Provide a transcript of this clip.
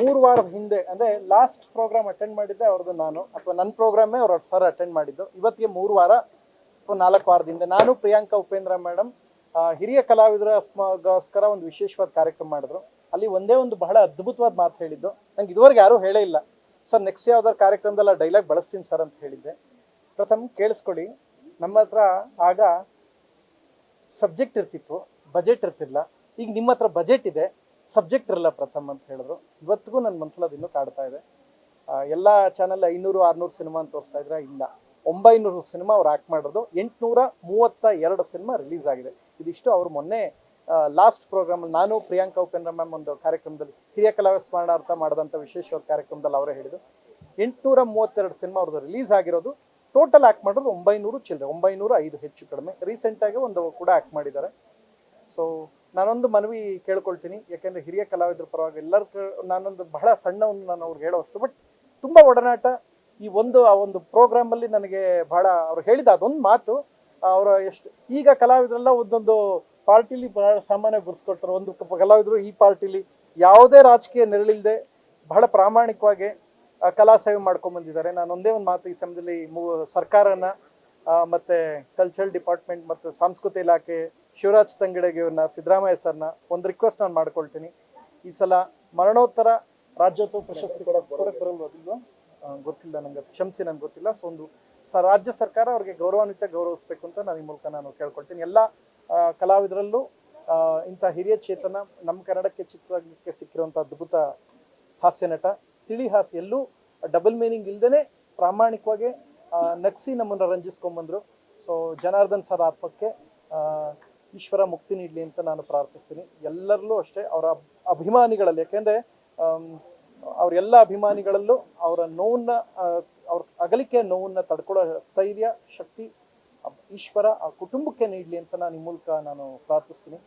3 ವಾರದ ಹಿಂದೆ ಅಂದರೆ ಲಾಸ್ಟ್ ಪ್ರೋಗ್ರಾಮ್ ಅಟೆಂಡ್ ಮಾಡಿದ್ದೆ ಅವ್ರದ್ದು ನಾನು, ಅಥವಾ ನನ್ನ ಪ್ರೋಗ್ರಾಮೇ ಅವ್ರ ಸರ್ ಅಟೆಂಡ್ ಮಾಡಿದ್ದು. ಇವತ್ತಿಗೆ 3 ವಾರ ಅಥವಾ 4 ವಾರದ ಹಿಂದೆ ನಾನು ಪ್ರಿಯಾಂಕಾ ಉಪೇಂದ್ರ ಮೇಡಮ್ ಹಿರಿಯ ಕಲಾವಿದರಿಗೋಸ್ಕರ ಒಂದು ವಿಶೇಷವಾದ ಕಾರ್ಯಕ್ರಮ ಮಾಡಿದ್ರು. ಅಲ್ಲಿ ಒಂದೇ ಒಂದು ಬಹಳ ಅದ್ಭುತವಾದ ಮಾತು ಹೇಳಿದ್ದು, ನಂಗೆ ಇದುವರೆಗೆ ಯಾರೂ ಹೇಳೇ ಇಲ್ಲ. ಸರ್ ನೆಕ್ಸ್ಟ್ ಯಾವ್ದಾದ್ರು ಕಾರ್ಯಕ್ರಮದಲ್ಲಿ ಡೈಲಾಗ್ ಬಳಸ್ತೀನಿ ಸರ್ ಅಂತ ಹೇಳಿದ್ದೆ. ಪ್ರಥಮ ಕೇಳಿಸ್ಕೊಳ್ಳಿ, ನಮ್ಮ ಹತ್ರ ಆಗ ಸಬ್ಜೆಕ್ಟ್ ಇರ್ತಿತ್ತು, ಬಜೆಟ್ ಇರ್ತಿಲ್ಲ. ಈಗ ನಿಮ್ಮ ಹತ್ರ ಬಜೆಟ್ ಇದೆ, ಸಬ್ಜೆಕ್ಟ್ ಇರಲ್ಲ ಪ್ರಥಮ್ ಅಂತ ಹೇಳಿದ್ರು. ಇವತ್ತಿಗೂ ನನ್ನ ಮನಸ್ಸಲ್ಲಿ ಅದು ಇನ್ನೂ ಕಾಡ್ತಾ ಇದೆ. ಎಲ್ಲ ಚಾನಲ್ 500-600 ಸಿನಿಮಾ ಅಂತ ತೋರಿಸ್ತಾ ಇದ್ರೆ, ಇಲ್ಲ 900 ಸಿನಿಮಾ ಅವ್ರು ಆ್ಯಕ್ಟ್ ಮಾಡೋದು, 832 ಸಿನಿಮಾ ರಿಲೀಸ್ ಆಗಿದೆ. ಇದಿಷ್ಟು ಅವ್ರು ಮೊನ್ನೆ ಲಾಸ್ಟ್ ಪ್ರೋಗ್ರಾಮಲ್ಲಿ ನಾನು ಪ್ರಿಯಾಂಕಾ ಉಪೇಂದ್ರ ಮ್ಯಾಮ್ ಒಂದು ಕಾರ್ಯಕ್ರಮದಲ್ಲಿ ಹಿರಿಯ ಕಲಾವಿದ ಸ್ಮರಣಾರ್ಥ ಮಾಡಿದಂಥ ವಿಶೇಷವಾದ ಕಾರ್ಯಕ್ರಮದಲ್ಲಿ ಅವರೇ ಹೇಳಿದ್ದು. 832 ಸಿನಿಮಾ ಅವ್ರದ್ದು ರಿಲೀಸ್ ಆಗಿರೋದು. ಟೋಟಲ್ ಆ್ಯಕ್ಟ್ ಮಾಡೋದು 900 ಚಿಲ್ಲರೆ, 905 ಹೆಚ್ಚು ಕಡಿಮೆ. ರೀಸೆಂಟಾಗಿ ಒಂದು ಕೂಡ ಆ್ಯಕ್ಟ್ ಮಾಡಿದ್ದಾರೆ. ಸೊ ನಾನೊಂದು ಮನವಿ ಕೇಳ್ಕೊಳ್ತೀನಿ, ಯಾಕೆಂದರೆ ಹಿರಿಯ ಕಲಾವಿದರ ಪರವಾಗಿ ಎಲ್ಲರ ನಾನೊಂದು ಬಹಳ ಸಣ್ಣ ಒಂದು ನಾನು ಅವ್ರಿಗೆ ಹೇಳೋಷ್ಟು, ಬಟ್ ತುಂಬ ಒಡನಾಟ ಈ ಆ ಒಂದು ಪ್ರೋಗ್ರಾಮಲ್ಲಿ ನನಗೆ ಬಹಳ ಅವ್ರು ಹೇಳಿದ ಅದೊಂದು ಮಾತು. ಅವರ ಎಷ್ಟು ಈಗ ಕಲಾವಿದರೆಲ್ಲ ಒಂದೊಂದು ಪಾರ್ಟಿಲಿ ಬಹಳ ಸಾಮಾನ್ಯ ಗುರ್ಸ್ಕೊಳ್ತಾರೆ. ಒಂದು ಕಲಾವಿದರು ಈ ಪಾರ್ಟಿಲಿ ಯಾವುದೇ ರಾಜಕೀಯ ನೆರಳಿಲ್ಲದೆ ಬಹಳ ಪ್ರಾಮಾಣಿಕವಾಗಿ ಕಲಾ ಸೇವೆ ಮಾಡ್ಕೊಂಡ್ಬಂದಿದ್ದಾರೆ. ನಾನು ಒಂದೇ ಒಂದು ಮಾತು ಈ ಸಮಯದಲ್ಲಿ ಸರ್ಕಾರನ ಮತ್ತು ಕಲ್ಚರಲ್ ಡಿಪಾರ್ಟ್ಮೆಂಟ್ ಮತ್ತು ಸಾಂಸ್ಕೃತಿಕ ಇಲಾಖೆ, ಶಿವರಾಜ್ ತಂಗಡಗಿ ಅವ್ರನ್ನ, ಸಿದ್ದರಾಮಯ್ಯ ಸರ್ನ ಒಂದು ರಿಕ್ವೆಸ್ಟ್ ನಾನು ಮಾಡ್ಕೊಳ್ತೀನಿ. ಈ ಸಲ ಮರಣೋತ್ತರ ರಾಜ್ಯೋತ್ಸವ ಪ್ರಶಸ್ತಿ ಕೊಡೋದು ಗೊತ್ತಿಲ್ಲ ನನಗೆ, ಕ್ಷಮಿಸಿ ನನಗೆ ಗೊತ್ತಿಲ್ಲ. ಸೊ ಒಂದು ರಾಜ್ಯ ಸರ್ಕಾರ ಅವ್ರಿಗೆ ಗೌರವಿಸಬೇಕು ಅಂತ ನಾನು ಈ ಮೂಲಕ ನಾನು ಕೇಳ್ಕೊಳ್ತೀನಿ. ಎಲ್ಲ ಕಲಾವಿದರಲ್ಲೂ ಇಂಥ ಹಿರಿಯ ಚೇತನ ನಮ್ಮ ಕನ್ನಡಕ್ಕೆ ಚಿತ್ರಕ್ಕೆ ಸಿಕ್ಕಿರುವಂಥ ಅದ್ಭುತ ಹಾಸ್ಯ ನಟ, ತಿಳಿ ಹಾಸ್ಯ, ಎಲ್ಲೂ ಡಬಲ್ ಮೀನಿಂಗ್ ಇಲ್ದೇ ಪ್ರಾಮಾಣಿಕವಾಗಿ ನಗಿಸಿ ನಮ್ಮನ್ನು ರಂಜಿಸ್ಕೊಂಡ್ಬಂದರು. ಸೊ ಜನಾರ್ದನ್ ಸರ್ ಆತ್ಮಕ್ಕೆ ಈಶ್ವರ ಮುಕ್ತಿ ನೀಡಲಿ ಅಂತ ನಾನು ಪ್ರಾರ್ಥಿಸ್ತೀನಿ. ಎಲ್ಲರಲ್ಲೂ ಅಷ್ಟೇ ಅವರ ಅಭಿಮಾನಿಗಳಲ್ಲಿ, ಯಾಕೆಂದರೆ ಅವರೆಲ್ಲ ಅಭಿಮಾನಿಗಳಲ್ಲೂ ಅವರ ನೋವನ್ನು, ಅವ್ರ ಅಗಲಿಕೆಯ ನೋವನ್ನು ತಡ್ಕೊಳ್ಳೋ ಸ್ಥೈರ್ಯ, ಶಕ್ತಿ ಈಶ್ವರ ಆ ಕುಟುಂಬಕ್ಕೆ ನೀಡಲಿ ಅಂತ ನಾನು ಈ ಮೂಲಕ ನಾನು ಪ್ರಾರ್ಥಿಸ್ತೀನಿ.